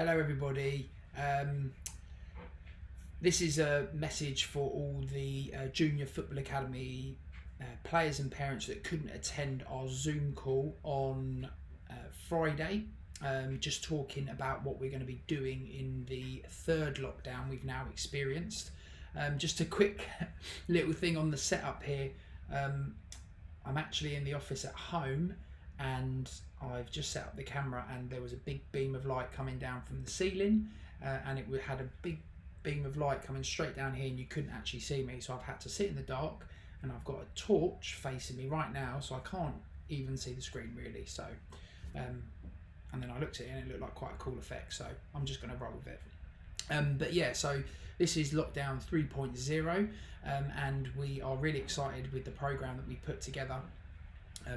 Hello everybody. This is a message for all the Junior Football Academy players and parents that couldn't attend our Zoom call on Friday. Just talking about what we're going to be doing in the third lockdown we've now experienced. Just a quick little thing on the setup here. I'm actually in the office at home, and I've just set up the camera, and there was a big beam of light coming down from the ceiling, and it had a big beam of light coming straight down here, and you couldn't actually see me, so I've had to sit in the dark, and I've got a torch facing me right now, so I can't even see the screen really. So and then I looked at it and it looked like quite a cool effect, so I'm just going to roll with it. But yeah, so this is lockdown 3.0, and we are really excited with the program that we put together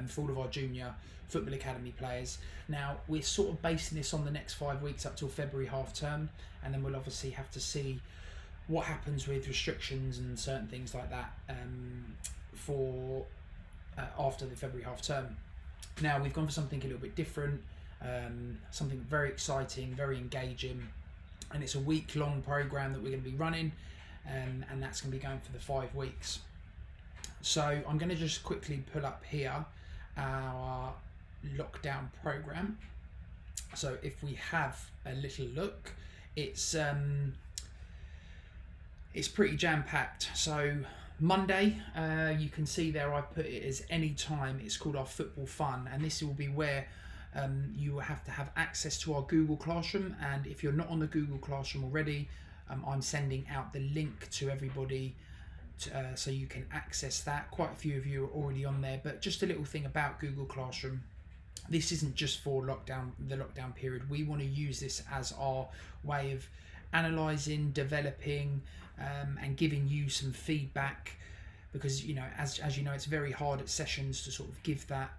for all of our Junior Football Academy players. Now, we're sort of basing this on the next 5 weeks up till February half term, and then we'll obviously have to see what happens with restrictions and certain things like that for after the February half term. Now, we've gone for something a little bit different, something very exciting, very engaging, and it's a week-long program that we're going to be running, and that's going to be going for the 5 weeks. So I'm going to just quickly pull up here our lockdown program. So if we have a little look, it's pretty jam-packed. So Monday, you can see there I've put it as any time. It's called our football fun, and this will be where you will have to have access to our Google Classroom, and if you're not on the Google Classroom already, I'm sending out the link to everybody so you can access that. Quite a few of you are already on there, but just a little thing about Google Classroom. This isn't just for the lockdown period. We want to use this as our way of analysing, developing, and giving you some feedback, because as you know, it's very hard at sessions to sort of give that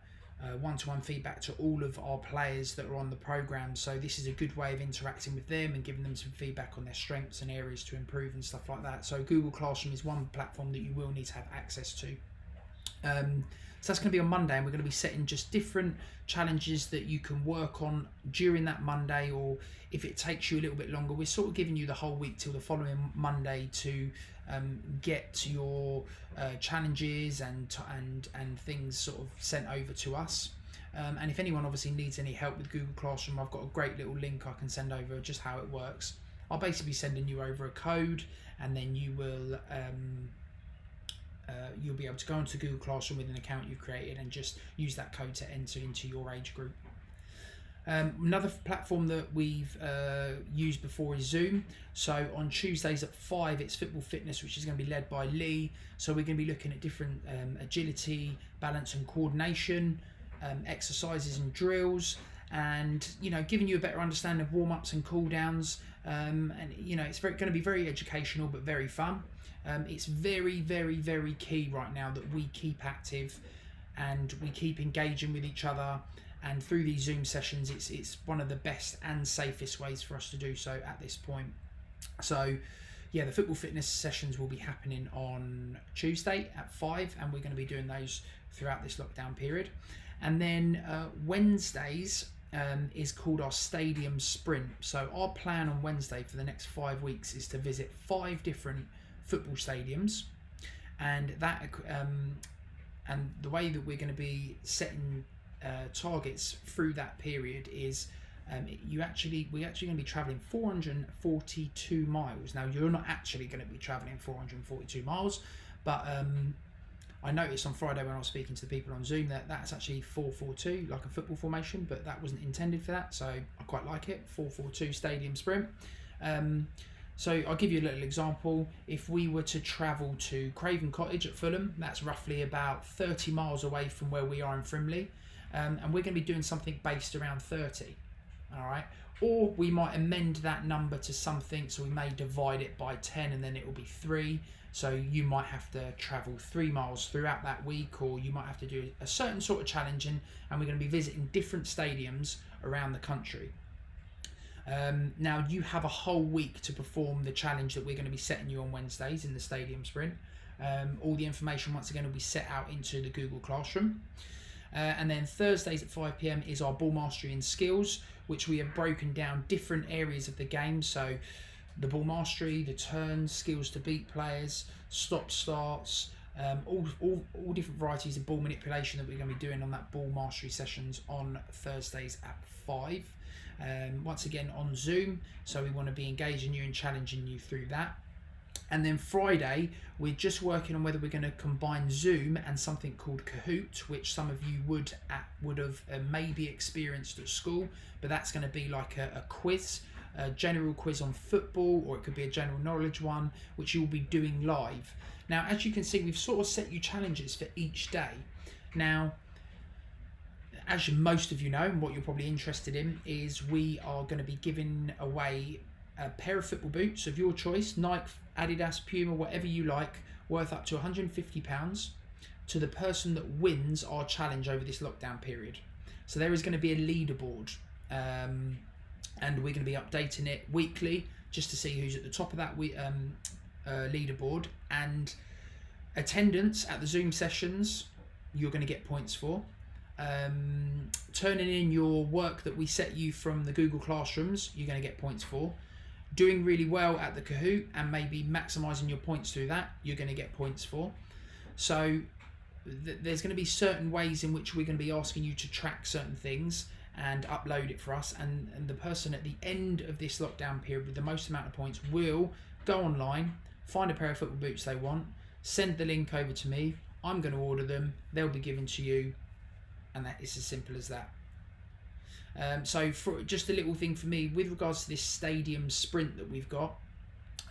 one-to-one feedback to all of our players that are on the program. So this is a good way of interacting with them and giving them some feedback on their strengths and areas to improve and stuff like that. So Google Classroom is one platform that you will need to have access to. So that's going to be on Monday, and we're going to be setting just different challenges that you can work on during that Monday, or if it takes you a little bit longer, we're sort of giving you the whole week till the following Monday to get your challenges and things sort of sent over to us. And if anyone obviously needs any help with Google Classroom, I've got a great little link I can send over just how it works. I'll basically be sending you over a code, and then you will you'll be able to go into Google Classroom with an account you've created and just use that code to enter into your age group. Another platform that we've used before is Zoom. So on Tuesdays at 5, it's Football Fitness, which is going to be led by Lee. So we're going to be looking at different agility, balance and coordination, exercises and drills, and giving you a better understanding of warm-ups and cool-downs. And it's going to be very educational but very fun. It's very, very, very key right now that we keep active and we keep engaging with each other. And through these Zoom sessions, it's one of the best and safest ways for us to do so at this point. So yeah, the football fitness sessions will be happening on Tuesday at 5, and we're going to be doing those throughout this lockdown period. And then Wednesdays is called our stadium sprint. So our plan on Wednesday for the next 5 weeks is to visit 5 different football stadiums, and that and the way that we're going to be setting targets through that period is we're actually going to be traveling 442 miles. Now, you're not actually going to be traveling 442 miles, but I noticed on Friday when I was speaking to the people on Zoom that that's actually 442, like a football formation, but that wasn't intended for that, so I quite like it. 442 stadium sprint. So I'll give you a little example. If we were to travel to Craven Cottage at Fulham, that's roughly about 30 miles away from where we are in Frimley, and we're going to be doing something based around 30. All right, or we might amend that number to something, so we may divide it by 10 and then it will be 3. So you might have to travel 3 miles throughout that week, or you might have to do a certain sort of challenge, and we're going to be visiting different stadiums around the country. Now, you have a whole week to perform the challenge that we're going to be setting you on Wednesdays in the stadium sprint. All the information, once again, will be set out into the Google Classroom. And then Thursdays at 5 p.m. is our ball mastery and skills, which we have broken down different areas of the game. So the ball mastery, the turns, skills to beat players, stop starts, all different varieties of ball manipulation that we're going to be doing on that ball mastery sessions on Thursdays at 5. Once again on Zoom, so we want to be engaging you and challenging you through that. And then Friday, we're just working on whether we're going to combine Zoom and something called Kahoot, which some of you would have maybe experienced at school, but that's going to be like a quiz, a general quiz on football, or it could be a general knowledge one, which you'll be doing live. Now, as you can see, we've sort of set you challenges for each day. Now, as most of you know, and what you're probably interested in, is we are going to be giving away a pair of football boots of your choice, Nike, Adidas, Puma, whatever you like, worth up to £150 to the person that wins our challenge over this lockdown period. So there is going to be a leaderboard, and we're going to be updating it weekly just to see who's at the top of that leaderboard. And attendance at the Zoom sessions, you're going to get points for. Turning in your work that we set you from the Google Classrooms, you're going to get points for. Doing really well at the Kahoot and maybe maximising your points through that, you're going to get points for. So there's going to be certain ways in which we're going to be asking you to track certain things and upload it for us, and the person at the end of this lockdown period with the most amount of points will go online, find a pair of football boots they want, send the link over to me, I'm going to order them, they'll be given to you, and that is as simple as that. So for just a little thing for me with regards to this stadium sprint that we've got,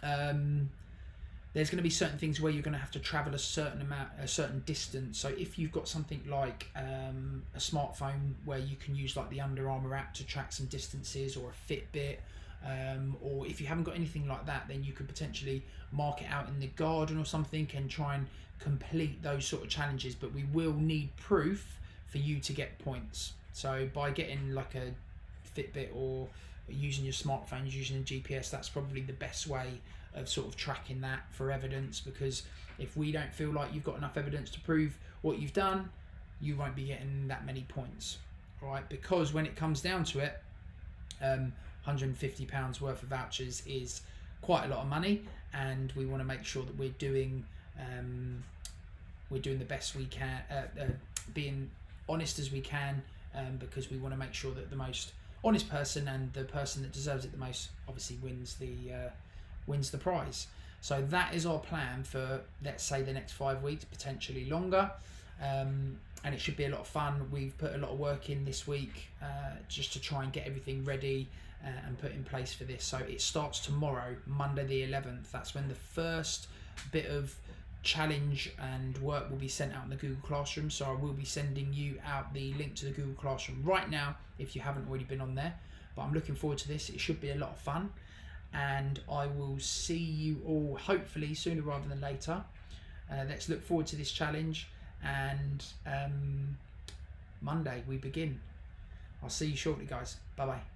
there's going to be certain things where you're going to have to travel a certain distance. So if you've got something like a smartphone where you can use like the Under Armour app to track some distances, or a Fitbit, or if you haven't got anything like that, then you could potentially mark it out in the garden or something and try and complete those sort of challenges. But we will need proof for you to get points. So by getting like a Fitbit or using your smartphones, using a GPS, that's probably the best way of sort of tracking that for evidence, because if we don't feel like you've got enough evidence to prove what you've done, you won't be getting that many points, all right? Because when it comes down to it, £150 worth of vouchers is quite a lot of money, and we want to make sure that we're doing the best we can, being honest as we can, because we want to make sure that the most honest person and the person that deserves it the most obviously wins the prize. So that is our plan for, let's say, the next 5 weeks, potentially longer, and it should be a lot of fun. We've put a lot of work in this week just to try and get everything ready and put in place for this. So it starts tomorrow, Monday the 11th. That's when the first bit of challenge and work will be sent out in the Google Classroom. So I will be sending you out the link to the Google Classroom right now if you haven't already been on there. But I'm looking forward to this. It should be a lot of fun, and I will see you all hopefully sooner rather than later. Let's look forward to this challenge, and Monday we begin. I'll see you shortly, guys. Bye bye.